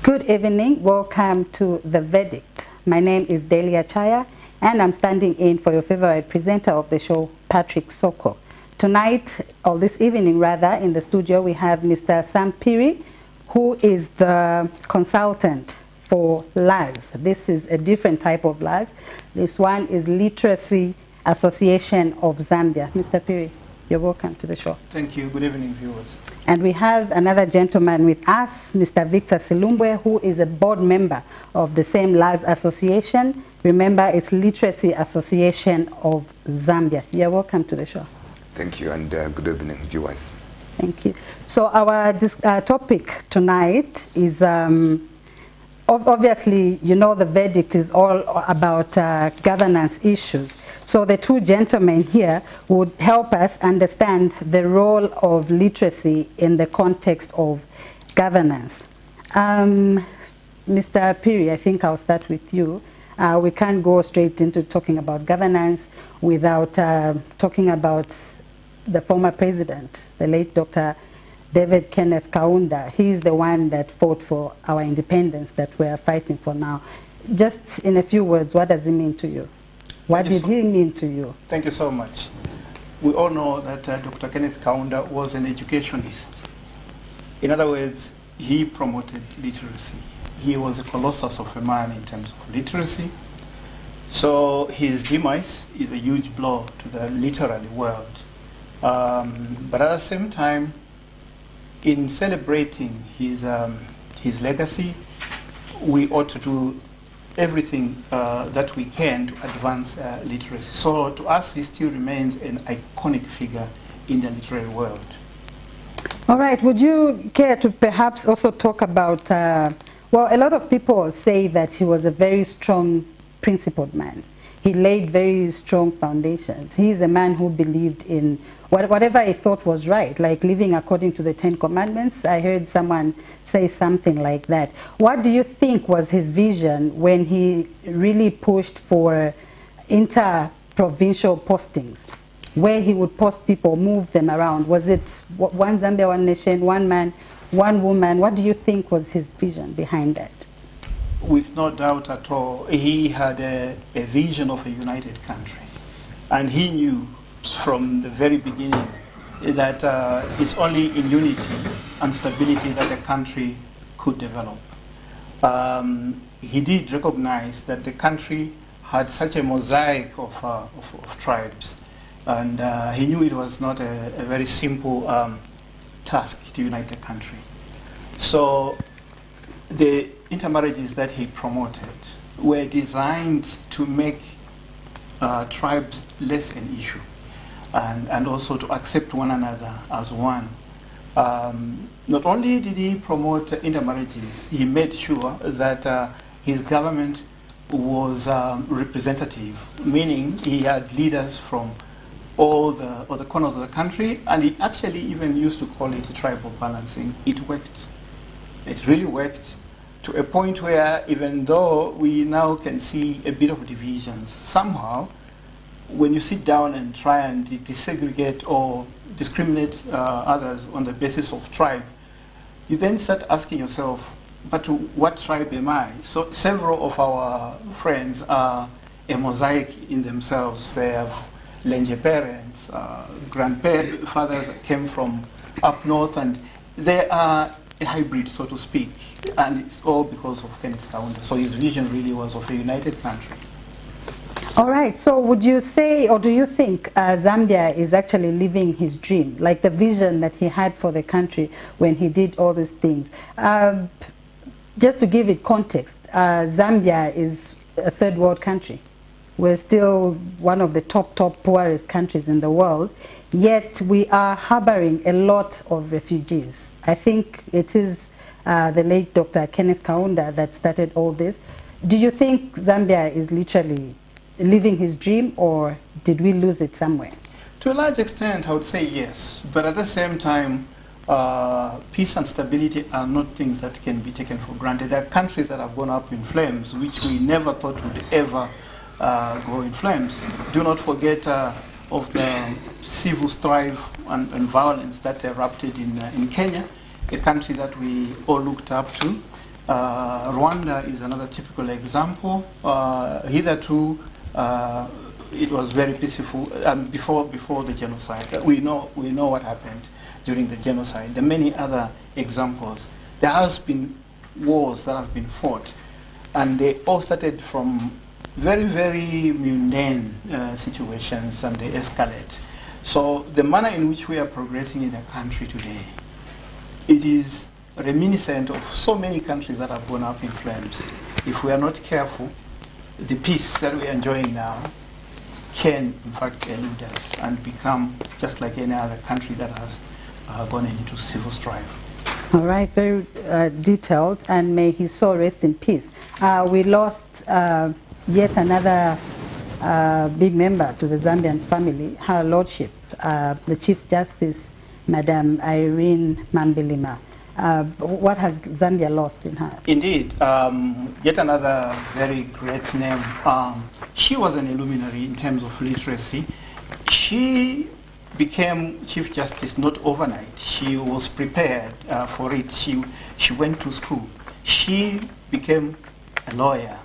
Good evening. Welcome to The Verdict. My name is Delia Chaya, and I'm standing in for your favorite presenter of the show, Patrick Soko. Tonight, or this evening rather, in the studio we have Mr. Sam Phiri, who is the consultant for LAS. This is a different type of LAS. This one is Literacy Association of Zambia. Mr. Phiri, you're welcome to the show. Thank you. Good evening, viewers. And we have another gentleman with us, Mr. Victor Silumbwe, who is a board member of the same LAS association. Remember, it's Literacy Association of Zambia. You're welcome to the show. Thank you, and good evening, viewers. Thank you. So our topic tonight is, obviously, you know, the verdict is all about governance issues. So the two gentlemen here would help us understand the role of literacy in the context of governance. Mr. Phiri, I think I'll start with you. We can't go straight into talking about governance without talking about the former president, the late Dr. David Kenneth Kaunda. He's the one that fought for our independence that we're fighting for now. Just in a few words, what does it mean to you? What did he mean to you? Thank you so much. We all know that Dr. Kenneth Kaunda was an educationist. In other words, he promoted literacy. He was a colossus of a man in terms of literacy. So his demise is a huge blow to the literary world. But at the same time, in celebrating his legacy, we ought to do everything that we can to advance literacy. So to us, he still remains an iconic figure in the literary world. All right. Would you care to perhaps also talk about, well, a lot of people say that he was a very strong, principled man. He laid very strong foundations. He's a man who believed in whatever he thought was right, like living according to the Ten Commandments. I heard someone say something like that. What do you think was his vision when he really pushed for inter-provincial postings, where he would post people, move them around? Was it one Zambia, one nation, one man, one woman? What do you think was his vision behind that? With no doubt at all, he had a vision of a united country. And he knew from the very beginning that it's only in unity and stability that a country could develop. He did recognize that the country had such a mosaic of tribes. And he knew it was not a very simple task to unite the country. So the intermarriages that he promoted were designed to make tribes less an issue and also to accept one another as one. Not only did he promote intermarriages, he made sure that his government was representative, meaning he had leaders from all the corners of the country, and he actually even used to call it tribal balancing. It worked. It really worked, to a point where even though we now can see a bit of divisions, somehow when you sit down and try and desegregate or discriminate others on the basis of tribe, you then start asking yourself, but what tribe am I? So several of our friends are a mosaic in themselves. They have Lenje parents, grandfathers came from up north, and they are a hybrid, so to speak, and it's all because of Kenneth Kaunda. So his vision really was of a united country. All right, so would you say, or do you think Zambia is actually living his dream, like the vision that he had for the country when he did all these things? Just to give it context, Zambia is a third world country. We're still one of the top poorest countries in the world, yet we are harboring a lot of refugees. I think it is the late Dr. Kenneth Kaunda that started all this. Do you think Zambia is literally living his dream, or did we lose it somewhere? To a large extent, I would say yes. But at the same time, peace and stability are not things that can be taken for granted. There are countries that have gone up in flames, which we never thought would ever go in flames. Do not forget of the civil strife and violence that erupted in Kenya, a country that we all looked up to. Rwanda is another typical example. Hitherto, it was very peaceful before the genocide. We know what happened during the genocide. There are many other examples. There has been wars that have been fought, and they all started from very, very mundane situations, and they escalate. So the manner in which we are progressing in the country today, it is reminiscent of so many countries that have gone up in flames. If we are not careful, the peace that we are enjoying now can, in fact, elude us and become just like any other country that has gone into civil strife. All right, very detailed, and may his soul rest in peace. We lost yet another big member to the Zambian family, Her Lordship, the Chief Justice, Madam Irene Mambilima. What has Zambia lost in her? Indeed, yet another very great name. She was an illuminary in terms of literacy. She became Chief Justice not overnight. She was prepared for it. She went to school. She became a lawyer.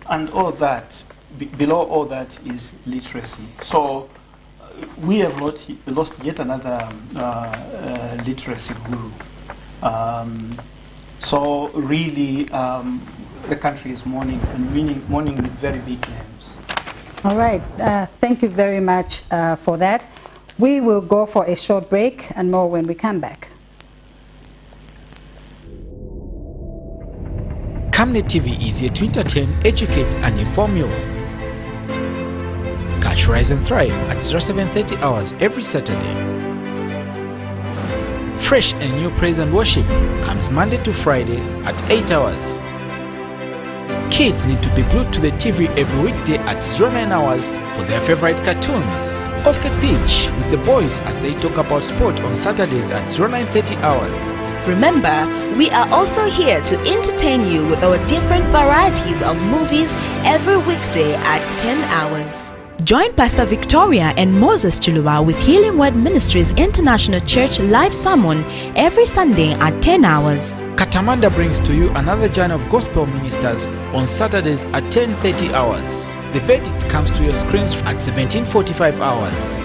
And all that, below all that is literacy. So we have lost yet another literacy guru. So really, the country is mourning, and mourning with very big names. All right, thank you very much for that. We will go for a short break and more when we come back. Camnet TV is here to entertain, educate and inform you. Catch Rise and Thrive at 0730 hours every Saturday. Fresh and new praise and worship comes Monday to Friday at 8 hours. Kids need to be glued to the TV every weekday at 09 hours for their favorite cartoons. Off the pitch with the boys as they talk about sport on Saturdays at 0930 hours. Remember, we are also here to entertain you with our different varieties of movies every weekday at 10 hours. Join Pastor Victoria and Moses Chilua with Healing Word Ministries International Church live sermon every Sunday at 10 hours. Katamanda brings to you another journey of gospel ministers on Saturdays at 10:30 hours. The verdict comes to your screens at 17:45 hours.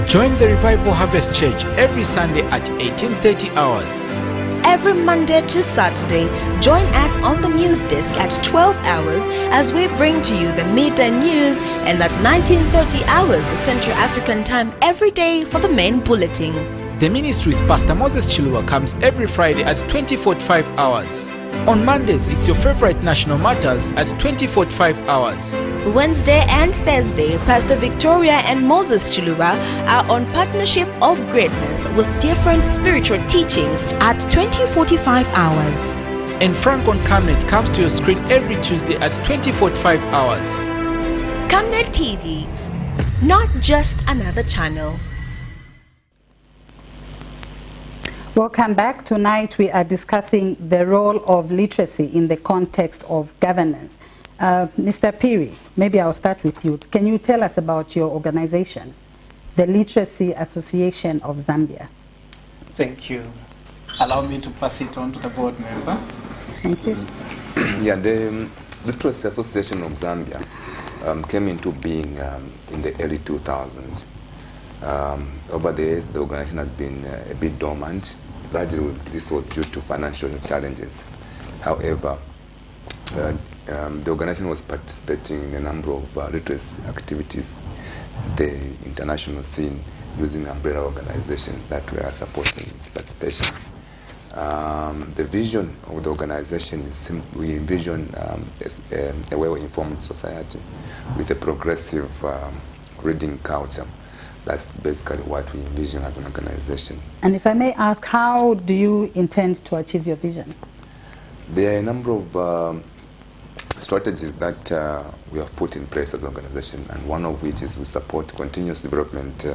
Join the Revival Harvest Church every Sunday at 18:30 hours. Every Monday to Saturday, join us on the news desk at 12 hours as we bring to you the midday news, and at 19:30 hours Central African time every day for the main bulletin. The ministry with Pastor Moses Chilua comes every Friday at 20:45 hours. On Mondays, it's your favorite national matters at 20:45 hours. Wednesday and Thursday, Pastor Victoria and Moses Chilua are on Partnership of Greatness with different spiritual teachings at 20:45 hours. And Frank on Camnet comes to your screen every Tuesday at 20:45 hours. Camnet TV, not just another channel. Welcome back. Tonight we are discussing the role of literacy in the context of governance. Mr. Piri, maybe I'll start with you. Can you tell us about your organization, the Literacy Association of Zambia? Thank you. Allow me to pass it on to the board member. Thank you. Yeah, the Literacy Association of Zambia came into being in the early 2000s. Over the years, the organization has been a bit dormant. Largely, this was due to financial challenges. However, the organization was participating in a number of literacy activities at the international scene, using umbrella organizations that were supporting its participation. The vision of the organization is we envision a well-informed society with a progressive reading culture. That's basically what we envision as an organization. And if I may ask, how do you intend to achieve your vision? There are a number of strategies that we have put in place as an organization, and one of which is we support continuous development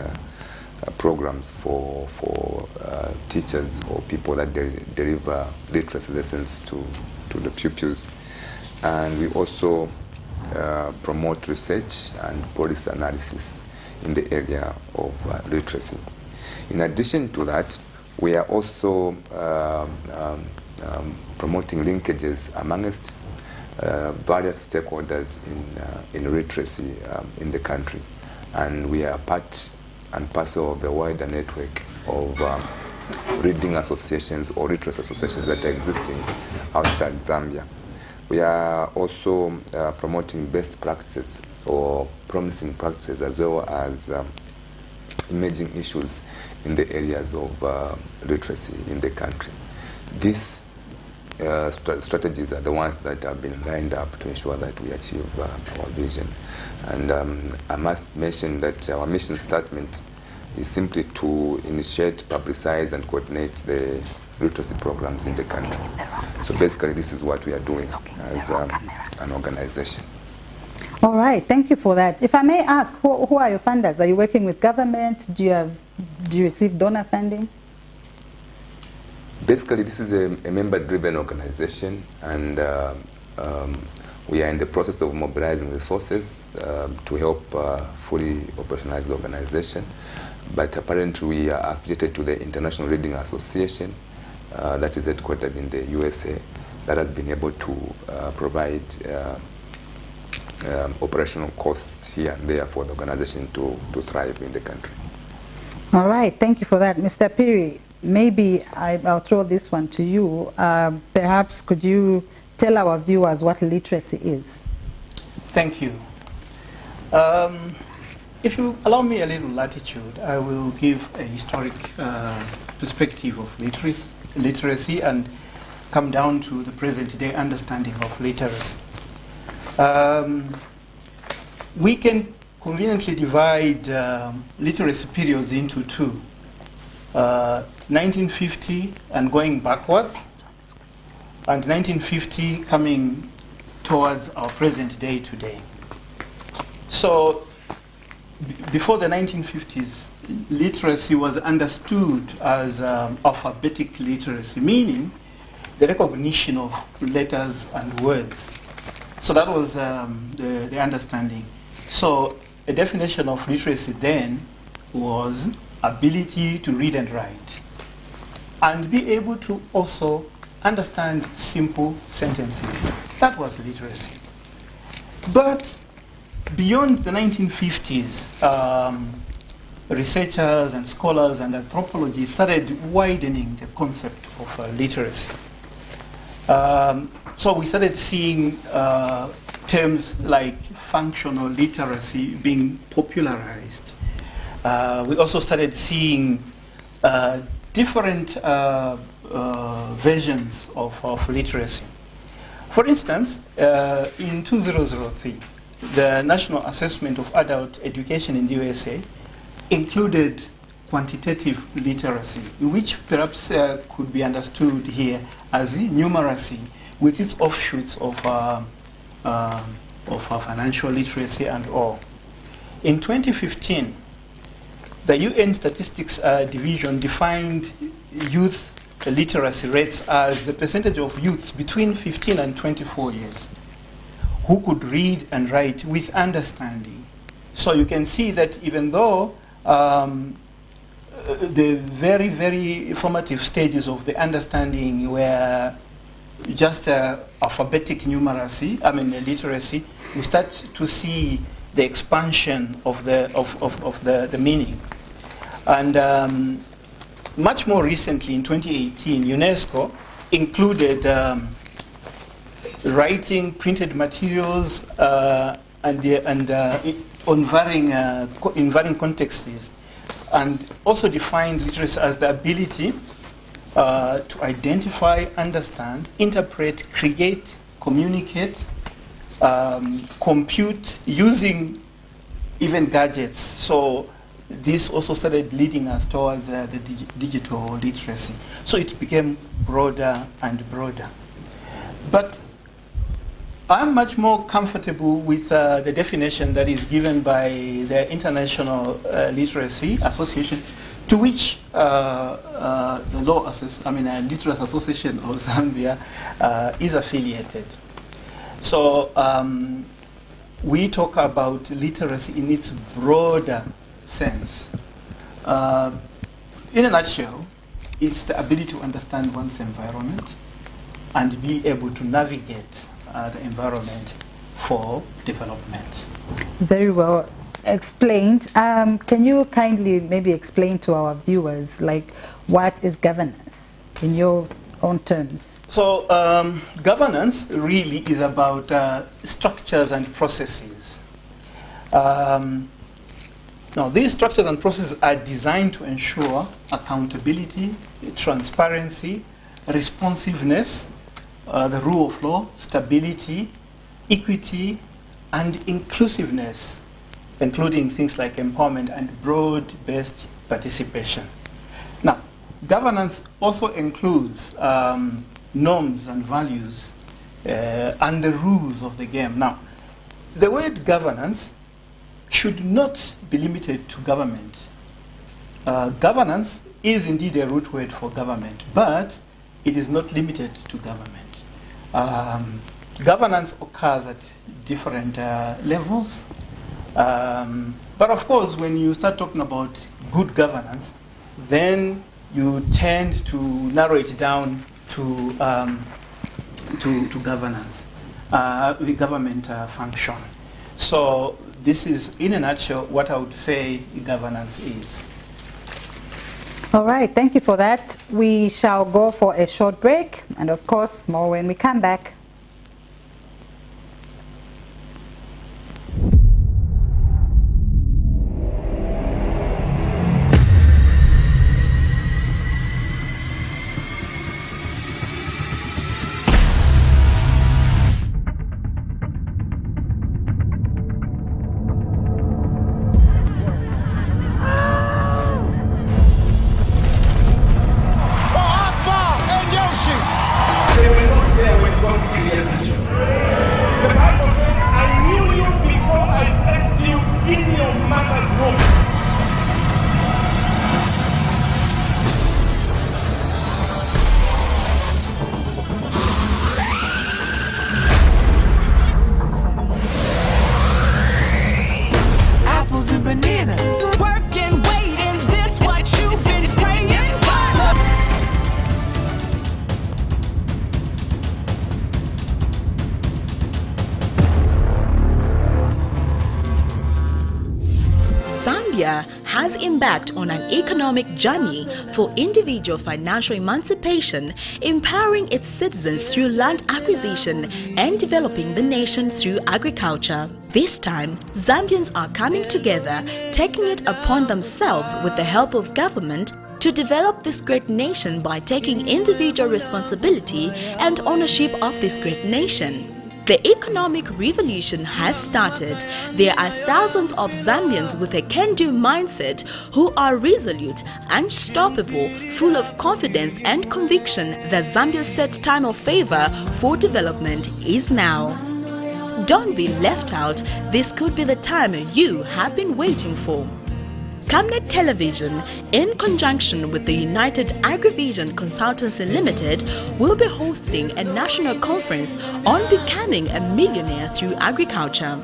programs for teachers or people that deliver literacy lessons to the pupils. And we also promote research and policy analysis in the area of literacy. In addition to that, we are also promoting linkages amongst various stakeholders in literacy in the country. And we are part and parcel of the wider network of reading associations or literacy associations that are existing outside Zambia. We are also promoting best practices or promising practices, as well as emerging issues in the areas of literacy in the country. These strategies are the ones that have been lined up to ensure that we achieve our vision. And I must mention that our mission statement is simply to initiate, publicize, and coordinate the literacy programs in the country. So basically, this is what we are doing as an organization. All right, thank you for that. If I may ask, who are your funders? Are you working with government? Do you receive donor funding? Basically, this is a member-driven organization, and we are in the process of mobilizing resources to help fully operationalize the organization. But apparently, we are affiliated to the International Reading Association that is headquartered in the USA, that has been able to provide operational costs here and there for the organization to thrive in the country. All right, thank you for that. Mr. Phiri, maybe I'll throw this one to you. Perhaps could you tell our viewers what literacy is? Thank you. If you allow me a little latitude, I will give a historic perspective of literacy and come down to the present-day understanding of literacy. We can conveniently divide literacy periods into two, 1950 and going backwards, and 1950 coming towards our present day today. So before the 1950s, literacy was understood as alphabetic literacy, meaning the recognition of letters and words. So that was the understanding. So a definition of literacy then was ability to read and write, and be able to also understand simple sentences. That was literacy. But beyond the 1950s, researchers and scholars and anthropologists started widening the concept of literacy. So we started seeing terms like functional literacy being popularized. We also started seeing different versions of literacy. For instance, in 2003, the National Assessment of Adult Education in the USA included quantitative literacy, which perhaps could be understood here as numeracy, with its offshoots of financial literacy and all. In 2015, the UN Statistics Division defined youth literacy rates as the percentage of youths between 15 and 24 years who could read and write with understanding. So you can see that even though the very, very formative stages of the understanding were just alphabetic numeracy, literacy, we start to see the expansion of the meaning. And much more recently, in 2018, UNESCO included writing, printed materials, in varying contexts, and also defined literacy as the ability to identify, understand, interpret, create, communicate, compute using even gadgets. So this also started leading us towards the digital literacy. So it became broader and broader. But I'm much more comfortable with the definition that is given by the International Literacy Association, to which the Literacy Association of Zambia is affiliated. So we talk about literacy in its broader sense. In a nutshell, it's the ability to understand one's environment, and be able to navigate the environment for development. Very well explained. Can you kindly maybe explain to our viewers, like, what is governance in your own terms? So governance really is about structures and processes. Now, these structures and processes are designed to ensure accountability, transparency, responsiveness, the rule of law, stability, equity, and inclusiveness, including things like empowerment and broad-based participation. Now, governance also includes norms and values and the rules of the game. Now, the word governance should not be limited to government. Governance is indeed a root word for government, but it is not limited to government. Governance occurs at different levels. But of course, when you start talking about good governance, then you tend to narrow it down to governance, government function. So this is, in a nutshell, what I would say governance is. All right, thank you for that. We shall go for a short break, and of course, more when we come back. Zambia has embarked on an economic journey for individual financial emancipation, empowering its citizens through land acquisition and developing the nation through agriculture. This time, Zambians are coming together, taking it upon themselves with the help of government to develop this great nation by taking individual responsibility and ownership of this great nation. The economic revolution has started. There are thousands of Zambians with a can-do mindset who are resolute, unstoppable, full of confidence and conviction that Zambia's set time of favor for development is now. Don't be left out. This could be the time you have been waiting for. Camnet Television, in conjunction with the United Agrivision Consultancy Limited, will be hosting a national conference on becoming a millionaire through agriculture.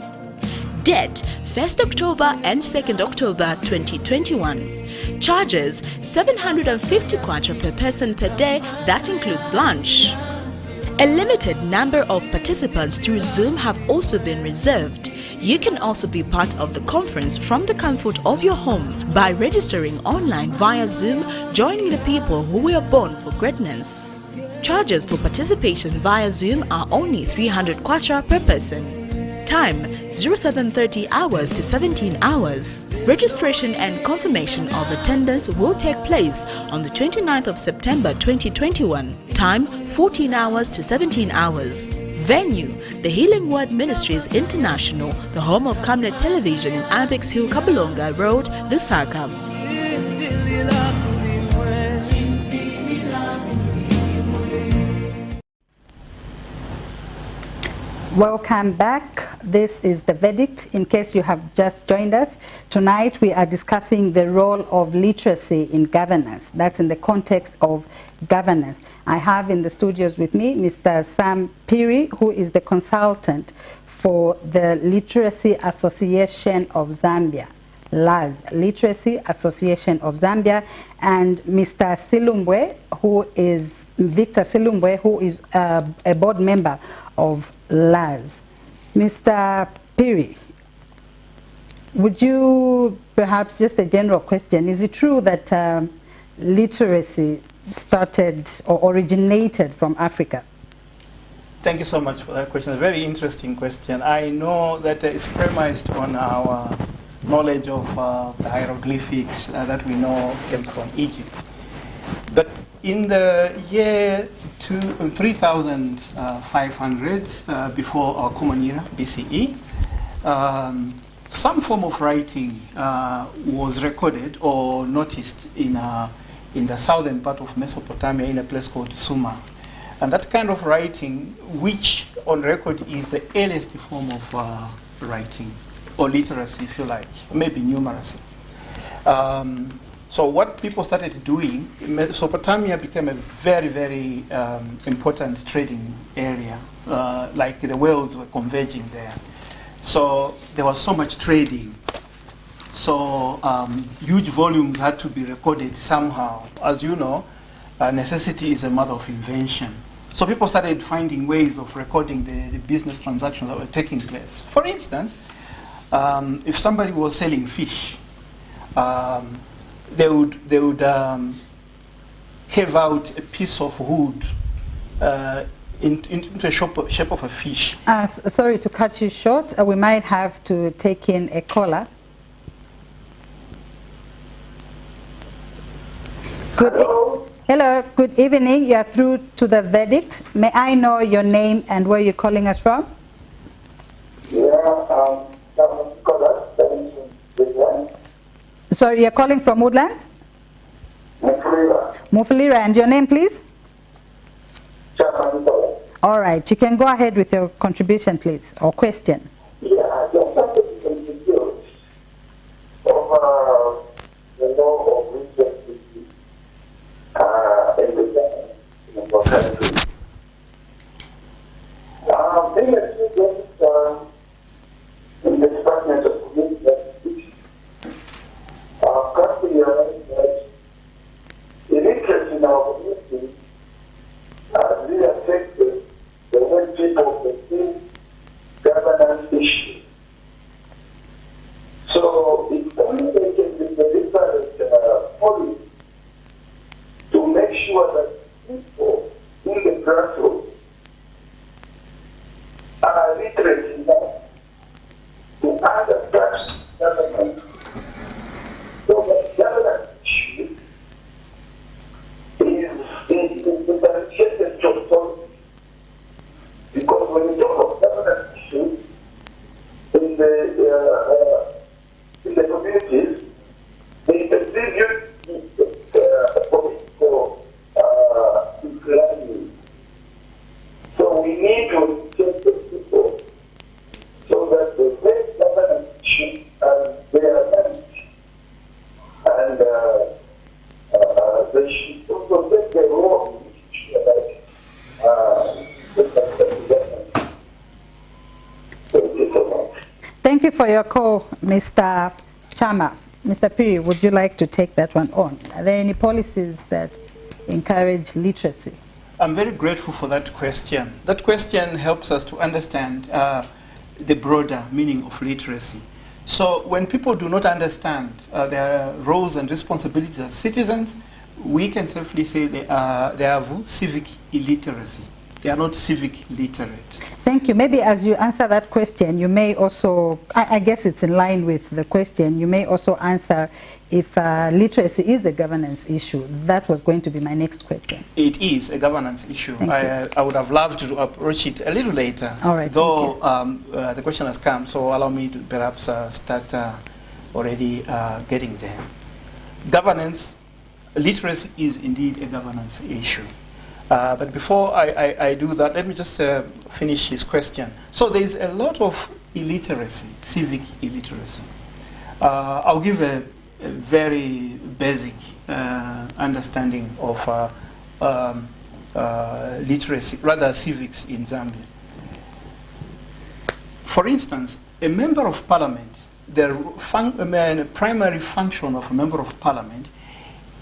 Date 1st October and 2nd October 2021. Charges 750 kwacha per person per day, that includes lunch. A limited number of participants through Zoom have also been reserved. You can also be part of the conference from the comfort of your home by registering online via Zoom, joining the people who were born for greatness. Charges for participation via Zoom are only 300 kwacha per person. Time 0730 hours to 17 hours. Registration and confirmation of attendance will take place on the 29th of September 2021. Time 14 hours to 17 hours. Venue, the Healing Word Ministries International, the home of Camnet Television in Abex Hill, Kabulonga Road, Lusaka. Welcome back. This is The Verdict. In case you have just joined us, tonight we are discussing the role of literacy in governance. That's in the context of governance. I have in the studios with me Mr. Sam Phiri, who is the consultant for the Literacy Association of Zambia, LAZ, Literacy Association of Zambia, and Mr. Silumbwe, who is Victor Silumbwe, who is a board member of LAS. Mr. Phiri, would you perhaps, just a general question, is it true that literacy started or originated from Africa? Thank you so much for that question. A very interesting question. I know that it's premised on our knowledge of the hieroglyphics that we know came from Egypt. But in the year 3500 before our Common Era, BCE, some form of writing was recorded or noticed in the southern part of Mesopotamia in a place called Sumer. And that kind of writing, which on record is the earliest form of writing, or literacy if you like, maybe numeracy. So what people started doing, Mesopotamia became a very, very important trading area. Like the worlds were converging there. So there was so much trading. So huge volumes had to be recorded somehow. As you know, necessity is a mother of invention. So people started finding ways of recording the business transactions that were taking place. For instance, if somebody was selling fish, they would have out a piece of wood into a shape of a fish. Sorry to cut you short. We might have to take in a caller. Hello, good evening. You are through to the verdict. May I know your name and where you're calling us from? Sorry, you're calling from Woodlands? Mufulira. And your name, please? All right, you can go ahead with your contribution, please, or question. Yeah, I just wanted to contribute over the law of literacy in the country. There are two things in the Department of Community Education. Currently, that illiteracy in our community really affects the way people perceive governance issues. So it's only taken with the different policies to make sure that people in the grassroots are literate enough to understand government. So that governance issue is differentiated to authority. Because when you talk of governance issues in the communities, they attribute political inclination. So we need to change the people so that the best governance issues are their managed. And they should also take their role in this issue like Thank you for your call, Mr. Chama. Mr. Phiri, would you like to take that one on? Are there any policies that encourage literacy? I'm very grateful for that question. That question helps us to understand the broader meaning of literacy. So when people do not understand their roles and responsibilities as citizens, we can safely say they have civic illiteracy. They are not civic literate. Thank you. Maybe as you answer that question, you may also, I guess it's in line with the question, you may also answer if literacy is a governance issue. That was going to be my next question. It is a governance issue. I would have loved to approach it a little later, all right, though the question has come, so allow me to perhaps start already getting there. Governance, literacy is indeed a governance issue. But before I do that, let me just finish his question. So there is a lot of illiteracy, civic illiteracy. I'll give a very basic understanding of literacy, rather civics in Zambia. For instance, a member of parliament, the primary function of a member of parliament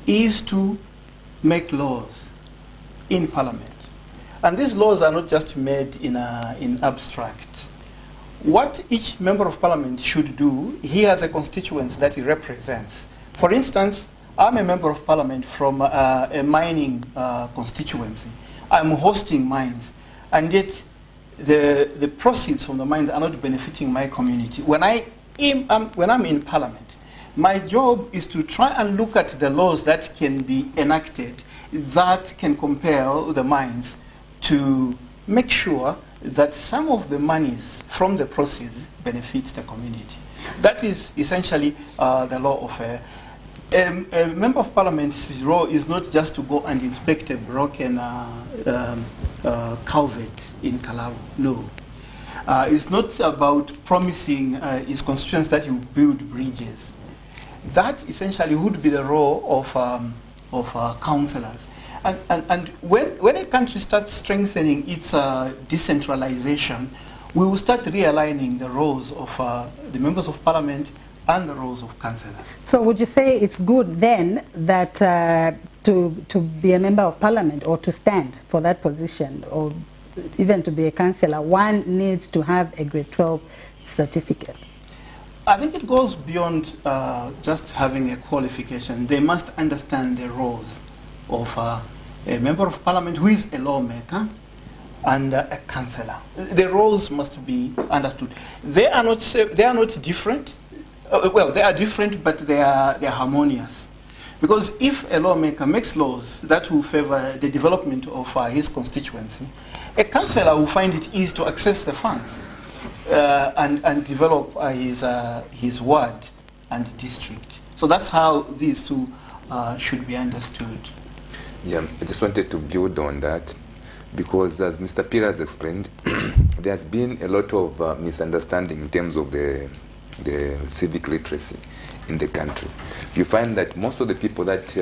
is to make laws. in Parliament. And these laws are not just made in abstract. What each member of Parliament should do, he has a constituency that he represents. For instance, I'm a member of Parliament from a mining constituency. I'm hosting mines, and yet the proceeds from the mines are not benefiting my community. When I'm in Parliament, my job is to try and look at the laws that can be enacted that can compel the mines to make sure that some of the monies from the proceeds benefit the community. That is essentially the law of a member of Parliament's role is not just to go and inspect a broken culvert in Kalabo. No. It's not about promising his constituents that he will build bridges. That essentially would be the role of councillors. And when a country starts strengthening its decentralization, we will start realigning the roles of the members of Parliament and the roles of councillors. So would you say it's good then that to be a member of Parliament or to stand for that position or even to be a councillor, one needs to have a grade 12 certificate? I think it goes beyond just having a qualification. They must understand the roles of a member of Parliament who is a lawmaker and a councillor. The roles must be understood. They are not different. Well, they are different, but they are harmonious. Because if a lawmaker makes laws that will favor the development of his constituency, a councillor will find it easy to access the funds and develop his ward and district. So that's how these two should be understood. Yeah, I just wanted to build on that because, as Mr. Peter has explained, there has been a lot of misunderstanding in terms of the civic literacy in the country. You find that most of the people that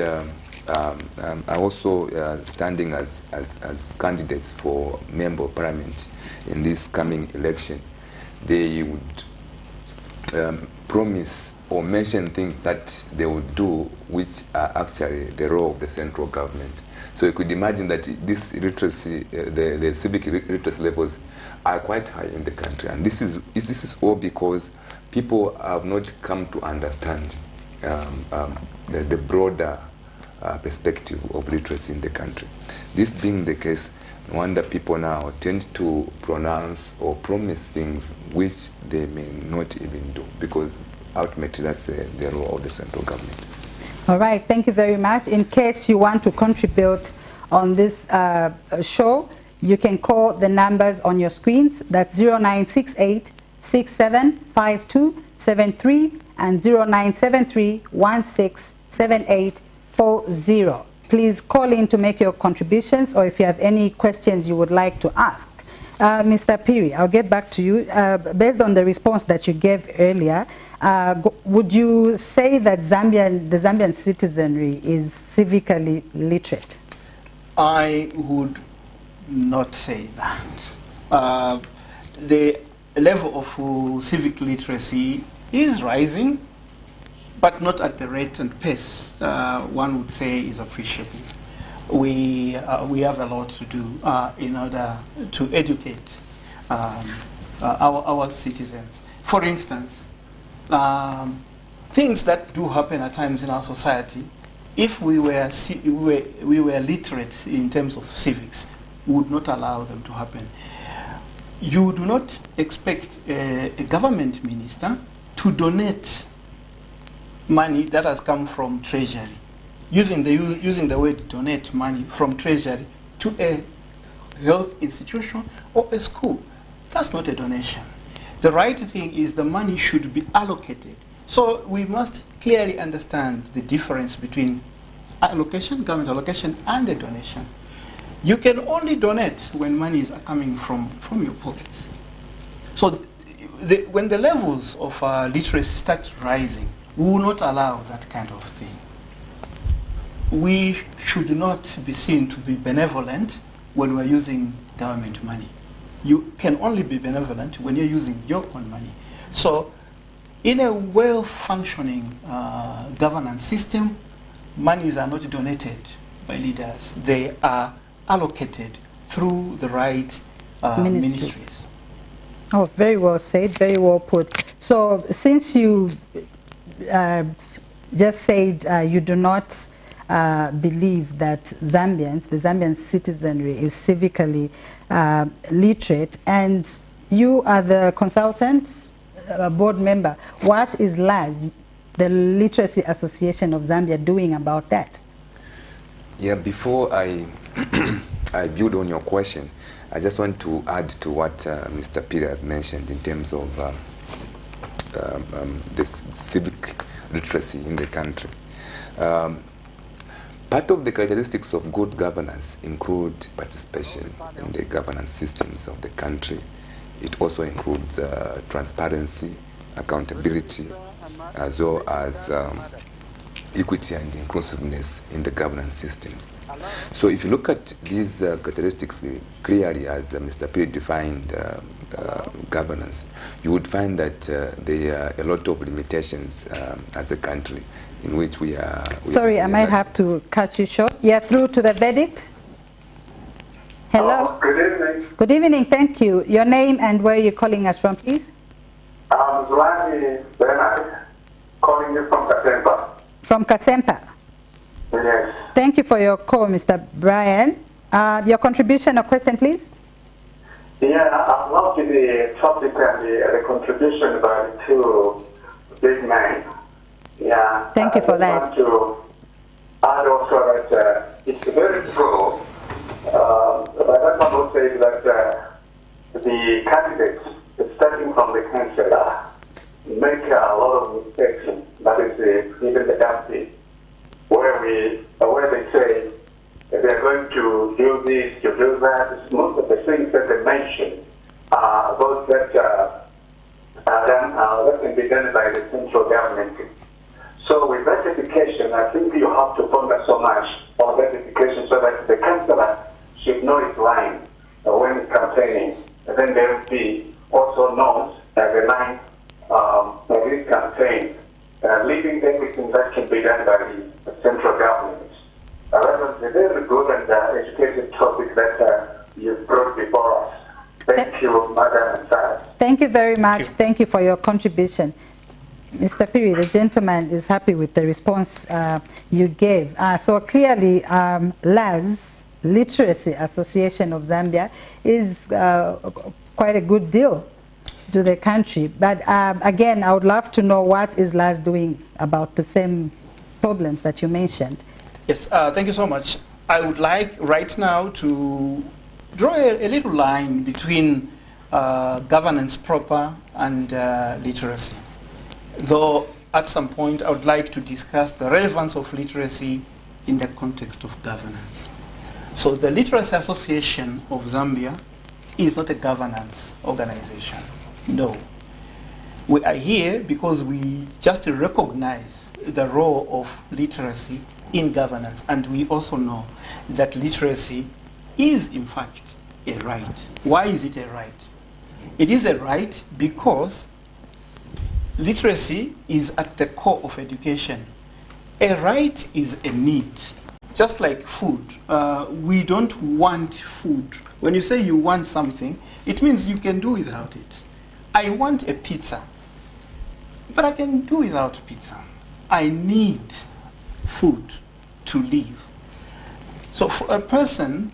are also standing as candidates for member of Parliament in this coming election, they would promise or mention things that they would do which are actually the role of the central government. So you could imagine that this literacy, the civic literacy levels are quite high in the country. And this is all because people have not come to understand the broader perspective of literacy in the country. This being the case, no wonder people now tend to pronounce or promise things which they may not even do, because ultimately that's the role of the central government. All right, thank you very much. In case you want to contribute on this show, you can call the numbers on your screens. That's 0968 675273 and 0973 167840. Please call in to make your contributions, or if you have any questions you would like to ask. Mr. Piri, I'll get back to you. Based on the response that you gave earlier, would you say that the Zambian citizenry is civically literate? I would not say that. The level of civic literacy is rising, but not at the rate and pace one would say is appreciable. We have a lot to do in order to educate our citizens. For instance, things that do happen at times in our society, if we were literate in terms of civics, we would not allow them to happen. You do not expect a government minister to donate money that has come from Treasury, using the word donate money from Treasury to a health institution or a school. That's not a donation. The right thing is the money should be allocated. So we must clearly understand the difference between allocation, government allocation, and a donation. You can only donate when monies are coming from your pockets. So when the levels of literacy start rising, we will not allow that kind of thing. We should not be seen to be benevolent when we're using government money. You can only be benevolent when you're using your own money. So in a well-functioning governance system, monies are not donated by leaders. They are allocated through the right ministries. Oh, very well said, very well put. So since you just said you do not believe that Zambians, the Zambian citizenry, is civically literate, and you are the consultant, board member, what is LAZ, the Literacy Association of Zambia, doing about that? Yeah, before I I build on your question, I just want to add to what Mr. Peter has mentioned in terms of this civic literacy in the country. Part of the characteristics of good governance include participation in the governance systems of the country. It also includes transparency, accountability, as well as equity and inclusiveness in the governance systems. So if you look at these characteristics clearly as Mr. P defined governance, you would find that there are a lot of limitations as a country in which we are... Sorry, I might have to cut you short. You're through to the verdict. Hello? Good evening. Good evening, thank you. Your name and where you're calling us from, please? I'm Zlani Bernard, calling you from Kasempa. From Kasempa. Yes. Thank you for your call, Mr. Brian. Your contribution or question, please? Yeah, I've loved the topic and the contribution by the two big men. Yeah. Thank you for that. I want to add also that it's very true. But that one will say that the candidates, starting from the councillor, make a lot of mistakes. That is even the MP, where they say they're going to do this, to do that. Most of the things that they mention are those that can be done by the central government. So with that education, I think you have to ponder so much on that education so that the councillor should know his line when campaigning. And then the MP also knows the line of his campaign, leaving everything that can be done by the central government. That was a very good and educated topic that you brought before us. Thank you, Madam Ansari. Thank you very much. Thank you for your contribution. Mr. Piri, the gentleman is happy with the response you gave. So clearly, LAZ, Literacy Association of Zambia, is quite a good deal to the country. But again, I would love to know what is LAZ doing about the same problems that you mentioned. Yes, thank you so much. I would like right now to draw a little line between governance proper and literacy. Though at some point I would like to discuss the relevance of literacy in the context of governance. So the Literacy Association of Zambia is not a governance organization. No. We are here because we just recognize the role of literacy in governance, and we also know that literacy is in fact a right. Why is it a right? It is a right because literacy is at the core of education. A right is a need. Just like food, we don't want food. When you say you want something, it means you can do without it. I want a pizza, but I can do without pizza. I need food to live. So for a person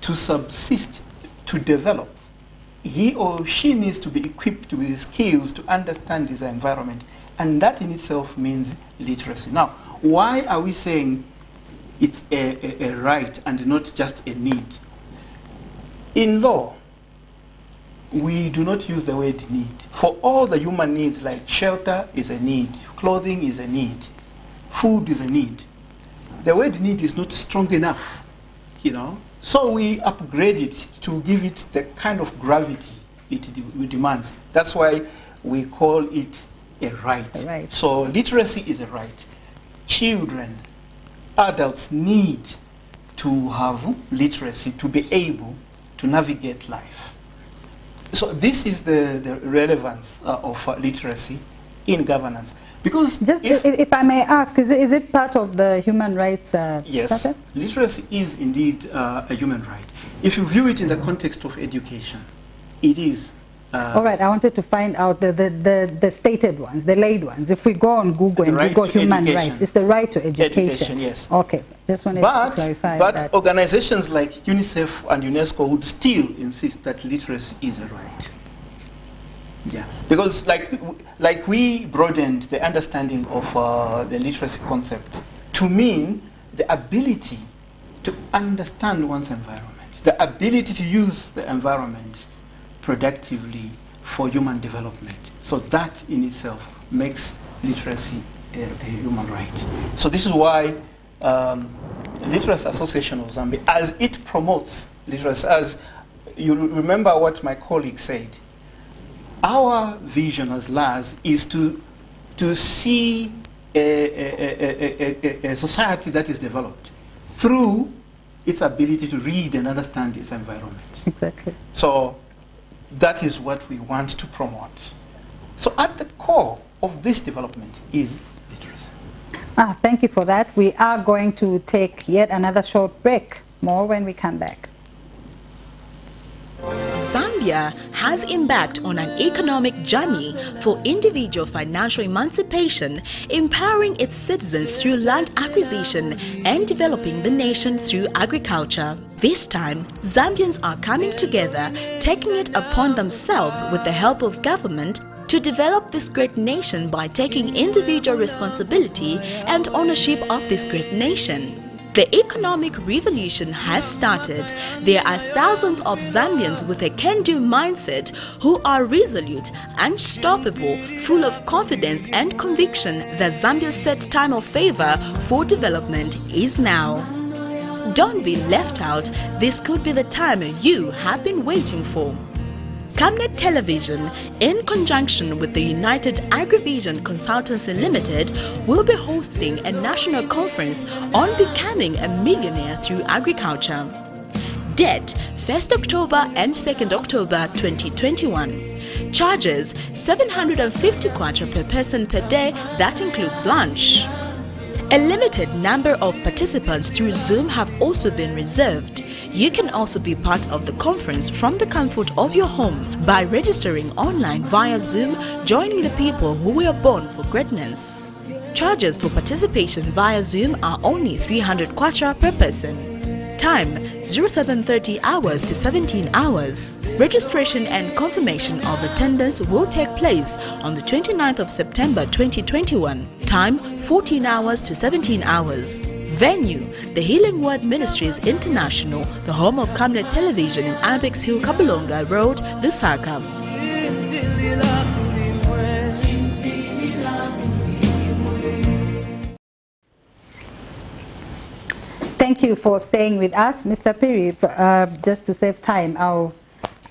to subsist, to develop, he or she needs to be equipped with skills to understand his environment, and that in itself means literacy. Now, why are we saying it's a right and not just a need? In law, we do not use the word need. For all the human needs, like shelter is a need, clothing is a need, food is a need, the word need is not strong enough, you know. So we upgrade it to give it the kind of gravity it demands. That's why we call it a right. A right. So literacy is a right. Children, adults need to have literacy to be able to navigate life. So this is the relevance of literacy in governance. Because Just if I may ask, is it part of the human rights yes, charter? literacy is indeed a human right. If you view it in the context of education, it is. All right, I wanted to find out the stated ones, the laid ones. If we go on Google and right Google to human education. rights, it's the right to education. Education, yes. Okay, just wanted to clarify but that. organizations like UNICEF and UNESCO would still insist that literacy is a right. Yeah, because like we broadened the understanding of the literacy concept to mean the ability to understand one's environment, the ability to use the environment productively for human development. So that in itself makes literacy a human right. So this is why Literacy Association of Zambia, as it promotes literacy, as you remember what my colleague said, our vision as LAS is to see a society that is developed through its ability to read and understand its environment. Exactly. So that is what we want to promote. So at the core of this development is literacy. Thank you for that. We are going to take yet another short break. More when we come back. Zambia has embarked on an economic journey for individual financial emancipation, empowering its citizens through land acquisition and developing the nation through agriculture. This time, Zambians are coming together, taking it upon themselves with the help of government to develop this great nation by taking individual responsibility and ownership of this great nation. The economic revolution has started. There are thousands of Zambians with a can-do mindset who are resolute, unstoppable, full of confidence and conviction that Zambia's set time of favor for development is now. Don't be left out. This could be the time you have been waiting for. Camnet Television, in conjunction with the United AgriVision Consultancy Limited, will be hosting a national conference on becoming a millionaire through agriculture. Date 1st October and 2nd October 2021. Charges 750 kwacha per person per day, that includes lunch. A limited number of participants through Zoom have also been reserved. You can also be part of the conference from the comfort of your home by registering online via Zoom, joining the people who were born for greatness. Charges for participation via Zoom are only 300 kwacha per person. Time 0730 hours to 17 hours. Registration and confirmation of attendance will take place on the 29th of September 2021. Time 14 hours to 17 hours. Venue, the Healing Word Ministries International, the home of Camnet Television in Abex Hill, Kabulonga Road, Lusaka. Thank you for staying with us, Mr. Piri. Just to save time, I'll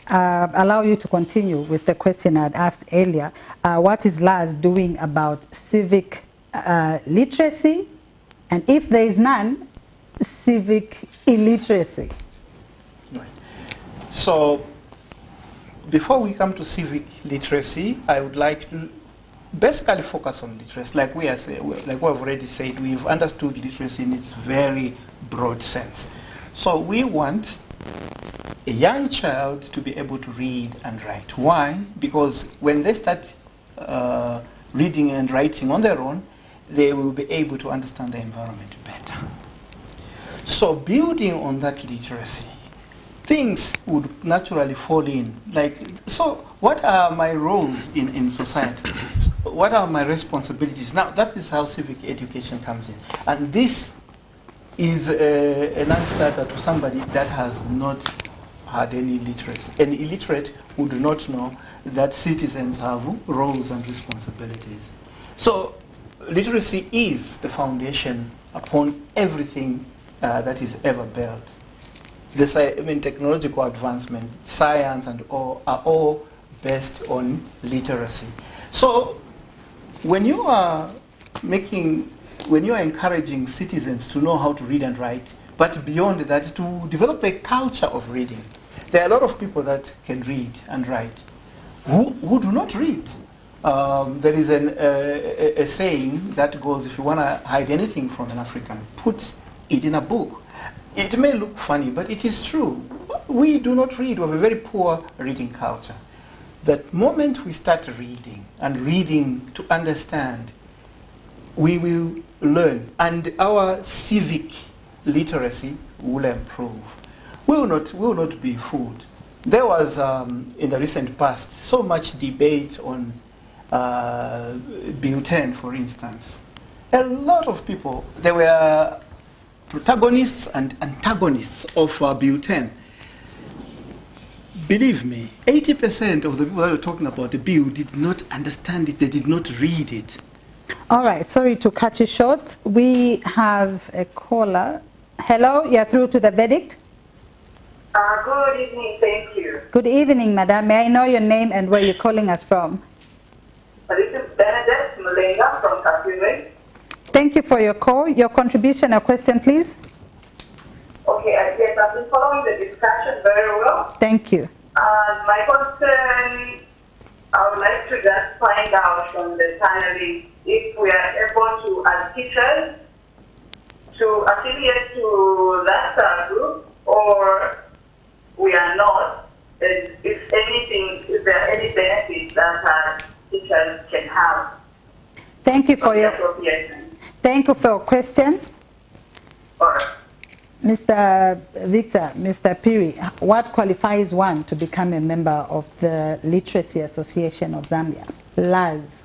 allow you to continue with the question I'd asked earlier. What is LAS doing about civic literacy, and if there is none, civic illiteracy? Right. So before we come to civic literacy, I would like to basically focus on literacy. Like we have already said, we've understood literacy in its very broad sense. So we want a young child to be able to read and write. Why? Because when they start reading and writing on their own, they will be able to understand the environment better. So building on that literacy, things would naturally fall in. Like, so what are my roles in society? What are my responsibilities? Now, that is how civic education comes in. And this is a non-starter to somebody that has not had any literacy. An illiterate would not know that citizens have roles and responsibilities. So literacy is the foundation upon everything that is ever built. Technological advancement, science, and all are all based on literacy. So when you are encouraging citizens to know how to read and write, but beyond that, to develop a culture of reading, there are a lot of people that can read and write who do not read. There is a saying that goes, if you want to hide anything from an African, put it in a book. It may look funny, but it is true. We do not read. We have a very poor reading culture. The moment we start reading, and reading to understand, we will learn, and our civic literacy will improve. We will not be fooled. There was, in the recent past, so much debate on Bill 10, for instance. A lot of people, there were protagonists and antagonists of Bill 10. Believe me, 80% of the people that were talking about the bill did not understand it, they did not read it. All right, sorry to cut you short. We have a caller. Hello, you're through to the verdict. Good evening, thank you. Good evening, madam. May I know your name and where you're calling us from? This is Benedict Mulenga from Kapilwe. Thank you for your call. Your contribution or question, please. Okay, yes, I've been following the discussion very well. Thank you. My concern, I would like to just find out from the panelists if we are able to, as teachers, to affiliate to that group, or we are not. And if anything, is there any benefits that teachers can have? Thank you for your question. Mr. Victor, Mr. Piri, what qualifies one to become a member of the Literacy Association of Zambia, LAZ?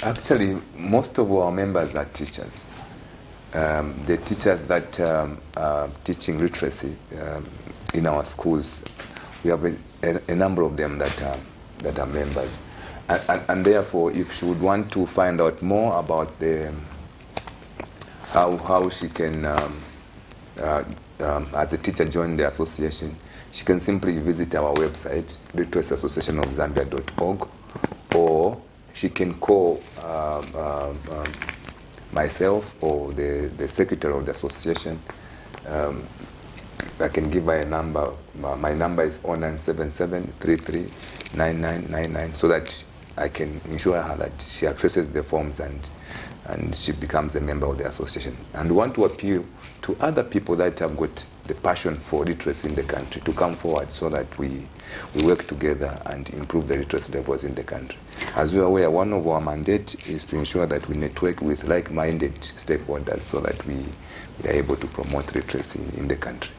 Actually, most of our members are teachers. The teachers that are teaching literacy in our schools, we have a number of them that are members. And therefore, if she would want to find out more about how she can, as a teacher, join the association, she can simply visit our website, literacyassociationofzambia.org, or she can call myself or the secretary of the association. I can give her a number. My number is 0977-339999, so that I can ensure her that she accesses the forms and she becomes a member of the association. And we want to appeal to other people that have got the passion for literacy in the country to come forward so that we work together and improve the literacy levels in the country. As you are aware, one of our mandates is to ensure that we network with like-minded stakeholders so that we are able to promote literacy in the country.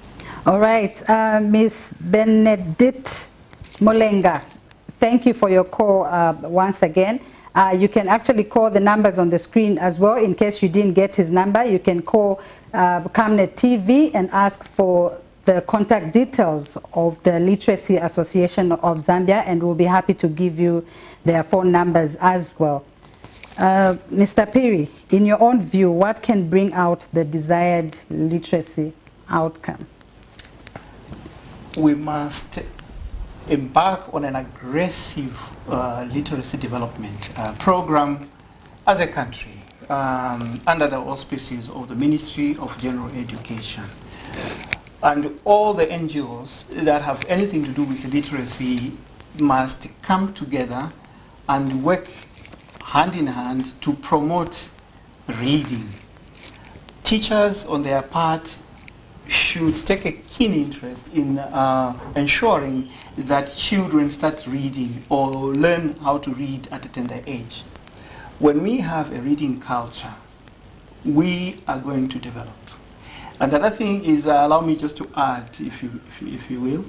All right, Ms. Benedict Mulenga, thank you for your call once again. You can actually call the numbers on the screen as well. In case you didn't get his number, you can call Camnet TV and ask for the contact details of the Literacy Association of Zambia, and we'll be happy to give you their phone numbers as well. Mr. Piri, in your own view, what can bring out the desired literacy outcome? We must embark on an aggressive literacy development program as a country under the auspices of the Ministry of General Education. And all the NGOs that have anything to do with literacy must come together and work hand in hand to promote reading. Teachers, on their part, should take a keen interest in ensuring that children start reading or learn how to read at a tender age. When we have a reading culture, we are going to develop. And the other thing is, allow me just to add, if you will,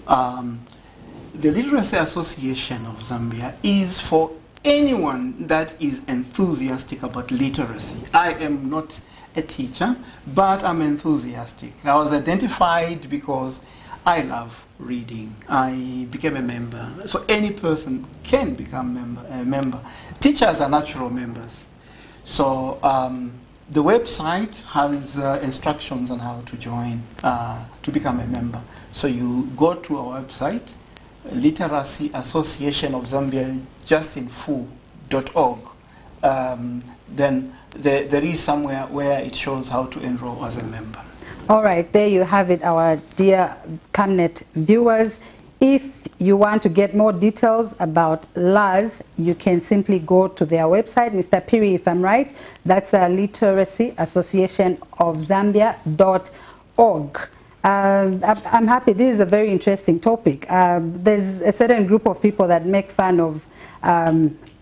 the Literacy Association of Zambia is for anyone that is enthusiastic about literacy. I am not a teacher, but I'm enthusiastic. I was identified because I love reading. I became a member. So any person can become a member. Teachers are natural members. So the website has instructions on how to join, to become a member. So you go to our website, Literacy Association of Zambia, justinfu.org. Then there is somewhere where it shows how to enroll as a member. All right, there you have it, our dear Camnet viewers. If you want to get more details about LAZ, you can simply go to their website, Mr. Piri, if I'm right. That's Literacy Association of Zambia.org. I'm happy. This is a very interesting topic. There's a certain group of people that make fun of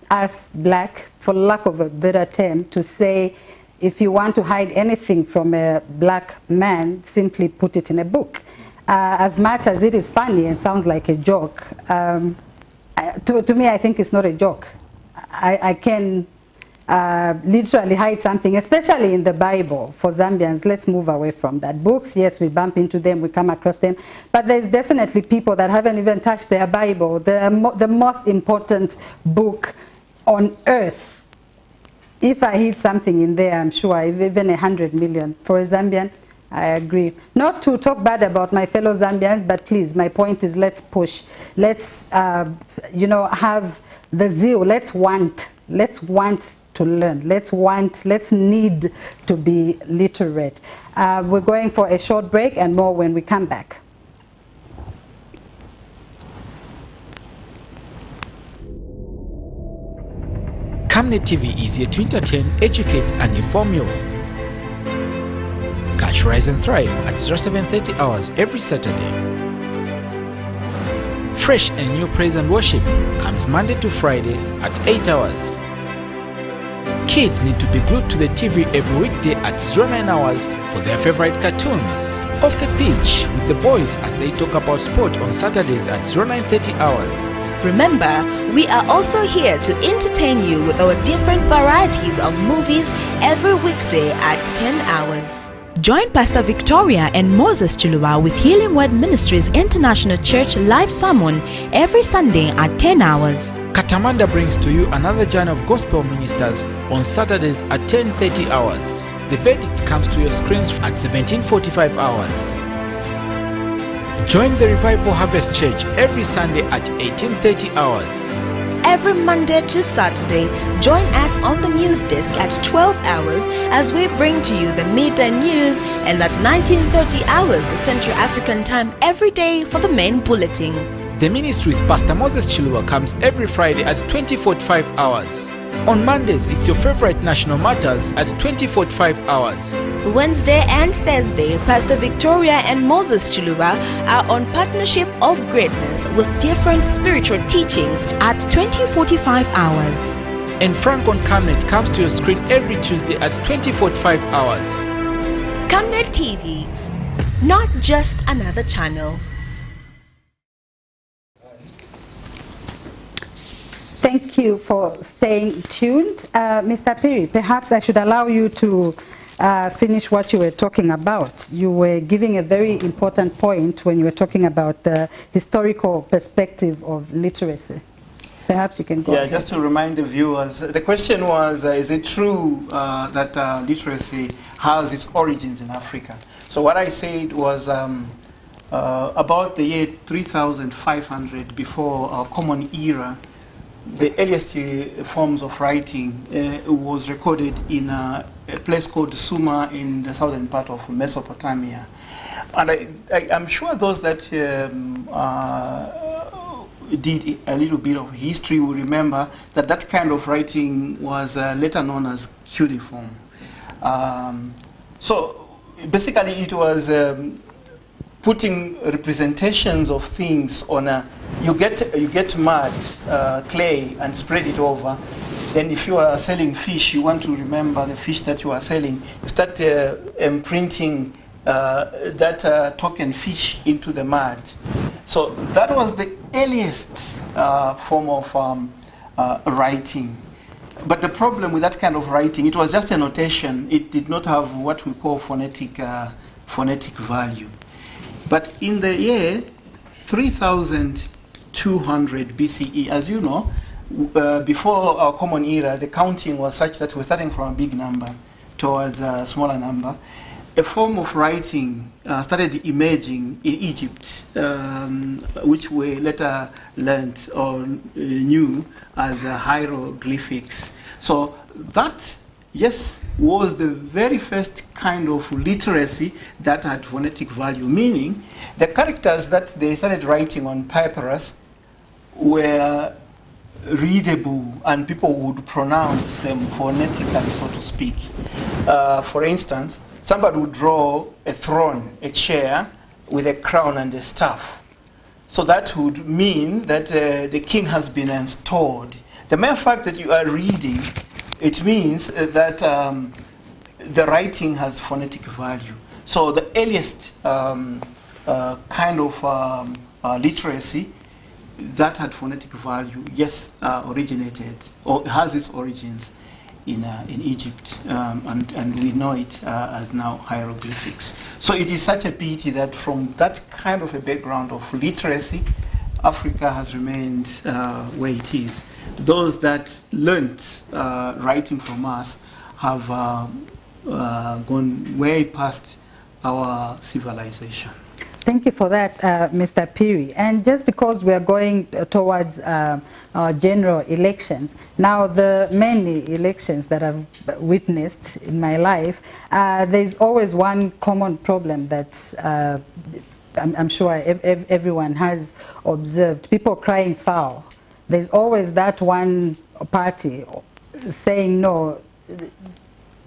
us black, for lack of a better term, to say if you want to hide anything from a black man, simply put it in a book. As much as it is funny and sounds like a joke, to me I think it's not a joke. I can literally hide something, especially in the Bible. For Zambians, let's move away from that. Books, yes, we bump into them, we come across them, but there's definitely people that haven't even touched their Bible, the most important book on earth. If I hid something in there, I'm sure even 100 million. For a Zambian, I agree. Not to talk bad about my fellow Zambians, but please, my point is let's push. Let's, you know, have the zeal. Let's want to learn. Let's need to be literate. We're going for a short break and more when we come back. Camnet TV is here to entertain, educate and inform you. Catch Rise and Thrive at 0730 hours every Saturday. Fresh and new praise and worship comes Monday to Friday at 8 hours. Kids need to be glued to the TV every weekday at 09 hours for their favorite cartoons. Off the pitch with the boys as they talk about sport on Saturdays at 0930 hours. Remember, we are also here to entertain you with our different varieties of movies every weekday at 10 hours. Join Pastor Victoria and Moses Chuluba with Healing Word Ministries International Church live sermon every Sunday at 10 hours. Katamanda brings to you another journey of gospel ministers on Saturdays at 10:30 hours. The verdict comes to your screens at 17:45 hours. Join the Revival Harvest Church every Sunday at 18:30 hours. Every Monday to Saturday, join us on the news desk at 12 hours as we bring to you the midday news, and at 19:30 hours Central African time every day for the main bulletin. The ministry with Pastor Moses Chilua comes every Friday at 20:45 hours. On Mondays, it's your favorite national matters at 20:45 hours. Wednesday and Thursday, Pastor Victoria and Moses Chuluba are on Partnership of Greatness with different spiritual teachings at 20:45 hours. And Frank on Camnet comes to your screen every Tuesday at 20:45 hours. Camnet TV, not just another channel. Thank you for staying tuned. Mr. Piri, perhaps I should allow you to finish what you were talking about. You were giving a very important point when you were talking about the historical perspective of literacy. Perhaps you can go ahead. Just to remind the viewers, the question was, is it true that literacy has its origins in Africa? So what I said was about the year 3500 before our Common Era, the earliest forms of writing was recorded in a place called Sumer in the southern part of Mesopotamia. And I'm sure those that did a little bit of history will remember that that kind of writing was later known as cuneiform. So basically it was putting representations of things on a, you get mud, clay, and spread it over. Then if you are selling fish, you want to remember the fish that you are selling. You start imprinting that token fish into the mud. So that was the earliest form of writing. But the problem with that kind of writing, it was just a notation. It did not have what we call phonetic value. But in the year 3200 BCE, as you know, before our Common Era, the counting was such that we're starting from a big number towards a smaller number. A form of writing started emerging in Egypt, which we later learned or knew as hieroglyphics. So that, yes, was the very first kind of literacy that had phonetic value, meaning the characters that they started writing on papyrus were readable and people would pronounce them phonetically, so to speak. For instance, somebody would draw a throne, a chair, with a crown and a staff. So that would mean that the king has been installed. The mere fact that you are reading, it means that the writing has phonetic value. So the earliest kind of literacy that had phonetic value, yes, originated or has its origins in Egypt, and we know it as now hieroglyphics. So it is such a pity that from that kind of a background of literacy, Africa has remained where it is. Those that learnt writing from us have gone way past our civilization. Thank you for that, Mr. Phiri. And just because we are going towards our general elections, now the many elections that I've witnessed in my life, there's always one common problem that I'm sure everyone has observed. People crying foul. There's always that one party saying, no,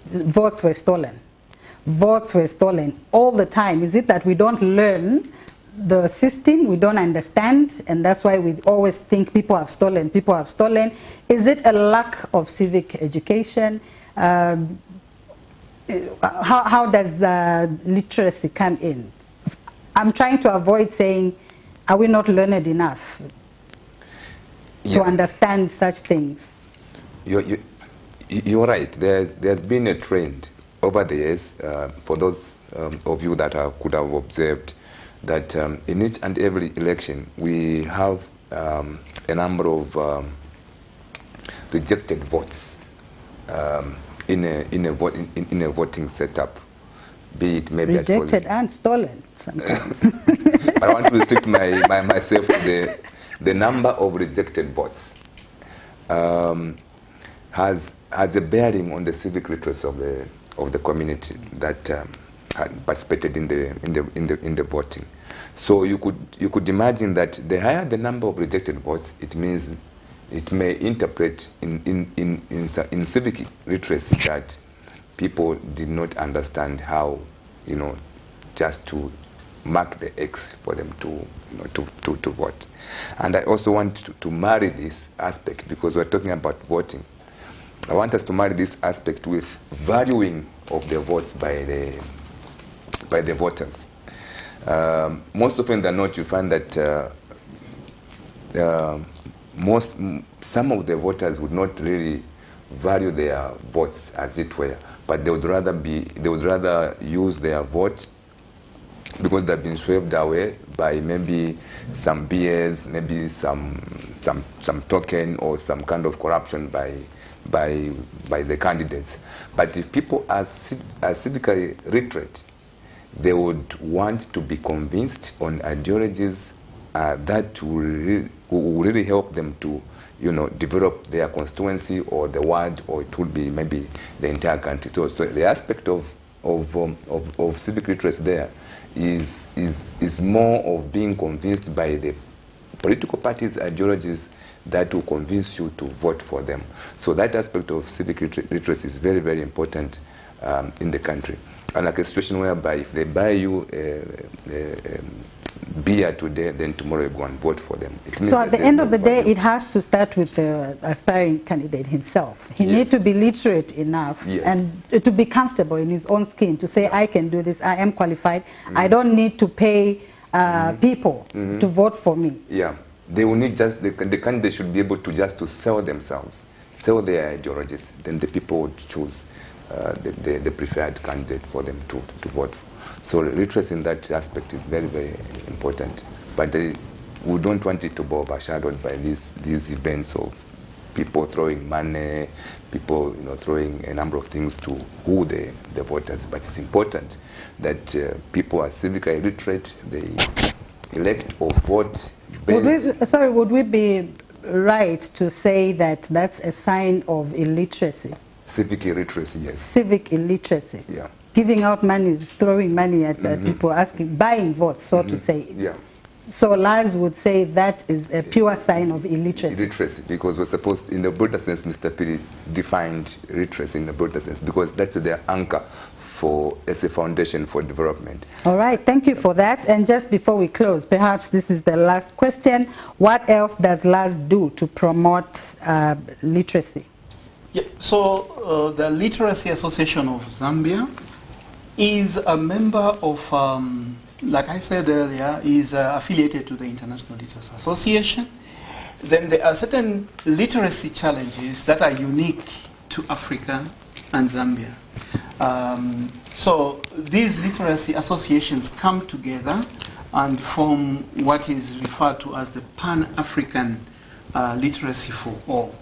votes were stolen. Votes were stolen all the time. Is it that we don't learn the system, we don't understand, and that's why we always think people have stolen, people have stolen? Is it a lack of civic education? How does literacy come in? I'm trying to avoid saying, are we not learned enough to understand such things? You're right. There's been a trend over the years, for those of you that could have observed, that in each and every election we have a number of rejected votes in a voting setup, be it maybe rejected and stolen sometimes. I want to restrict myself to the number of rejected votes. Has a bearing on the civic literacy of the community that had participated in the voting. So you could imagine that the higher the number of rejected votes, it means it may interpret in civic literacy that people did not understand how, just to mark the X for them to vote. And I also want to marry this aspect, because we're talking about voting. I want us to marry this aspect with valuing of the votes by the voters. Most often than not, you find that some of the voters would not really value their votes, as it were, but they would rather use their vote because they've been swept away by maybe some BS, maybe some token or some kind of corruption by the candidates. But if people are civically literate, they would want to be convinced on ideologies that will really help them to, develop their constituency or the ward, or it would be maybe the entire country. So the aspect of civic literacy there is more of being convinced by the political parties' ideologies that will convince you to vote for them. So that aspect of civic literacy is very, very important in the country. Unlike a situation whereby if they buy you beer today, then tomorrow you go and vote for them. So at the end of the day, it has to start with the aspiring candidate himself. He needs to be literate enough and to be comfortable in his own skin, to say, I can do this, I am qualified, I don't need to pay people to vote for me. Yeah. They will need the candidate should be able to sell themselves, sell their ideologies. Then the people would choose the preferred candidate for them to vote for. So literacy in that aspect is very, very important. But we don't want it to be overshadowed by these events of people throwing money, people throwing a number of things to who the voters. But it's important that people are civically literate. They elect or vote. Would we be right to say that that's a sign of illiteracy? Civic illiteracy, yes. Civic illiteracy. Yeah. Giving out money, throwing money at people, buying votes, so to say. Yeah. So Lars would say that is a pure sign of illiteracy. Illiteracy, because we're supposed, in the broader sense, Mr. Piri defined literacy in the broader sense, because that's their anchor for as a foundation for development. All right, thank you for that. And just before we close, perhaps this is the last question. What else does Lars do to promote literacy? Yeah, so the Literacy Association of Zambia is a member of, like I said earlier, is affiliated to the International Literacy Association. Then there are certain literacy challenges that are unique to Africa and Zambia. So these literacy associations come together and form what is referred to as the Pan-African Literacy for All.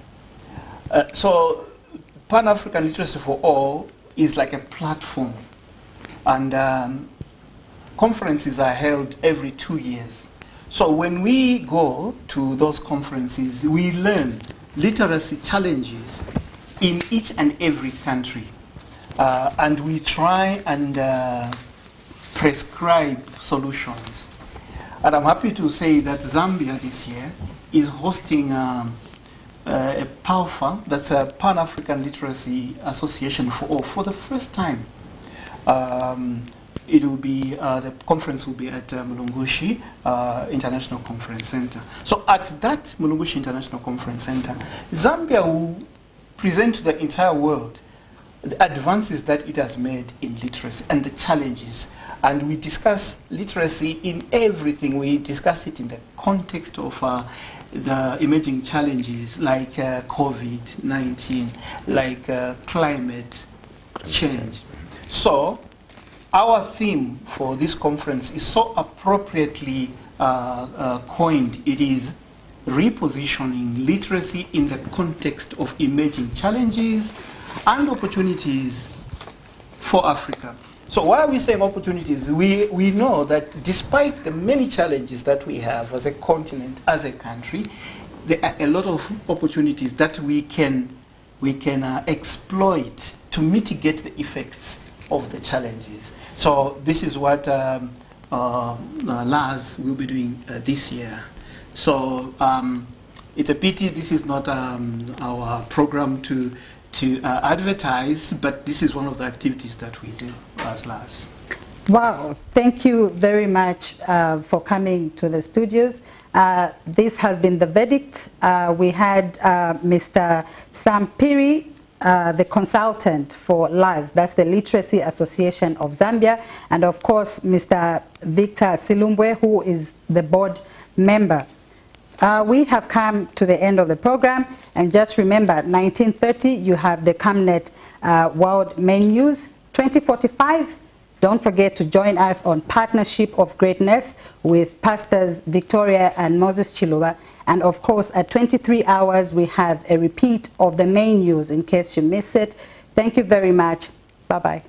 So Pan-African Literacy for All is like a platform, and conferences are held every 2 years. So when we go to those conferences, we learn literacy challenges in each and every country. And we try and prescribe solutions. And I'm happy to say that Zambia this year is hosting a PALFA, that's a Pan-African Literacy Association for All, for the first time. It will be, the conference will be at Mulungushi International Conference Center. So at that Mulungushi International Conference Center, Zambia will present to the entire world the advances that it has made in literacy and the challenges. And we discuss literacy in everything. We discuss it in the context of the emerging challenges like COVID-19, like climate change. So our theme for this conference is so appropriately coined. It is repositioning literacy in the context of emerging challenges and opportunities for Africa. So why are we saying opportunities? We know that despite the many challenges that we have as a continent, as a country, there are a lot of opportunities that we can exploit to mitigate the effects of the challenges. So this is what Lars will be doing this year. So it's a pity this is not our program to advertise, but this is one of the activities that we do as Lars. Wow, thank you very much for coming to the studios. This has been The Verdict. We had Mr. Sam Piri, the consultant for LAS, that's the Literacy Association of Zambia, and of course Mr. Victor Silumbwe, who is the board member. We have come to the end of the program, and just remember, 1930 you have the CAMNET World Main News. 2045, don't forget to join us on Partnership of Greatness with Pastors Victoria and Moses Chiluba. And of course, at 23 hours, we have a repeat of the main news in case you miss it. Thank you very much. Bye-bye.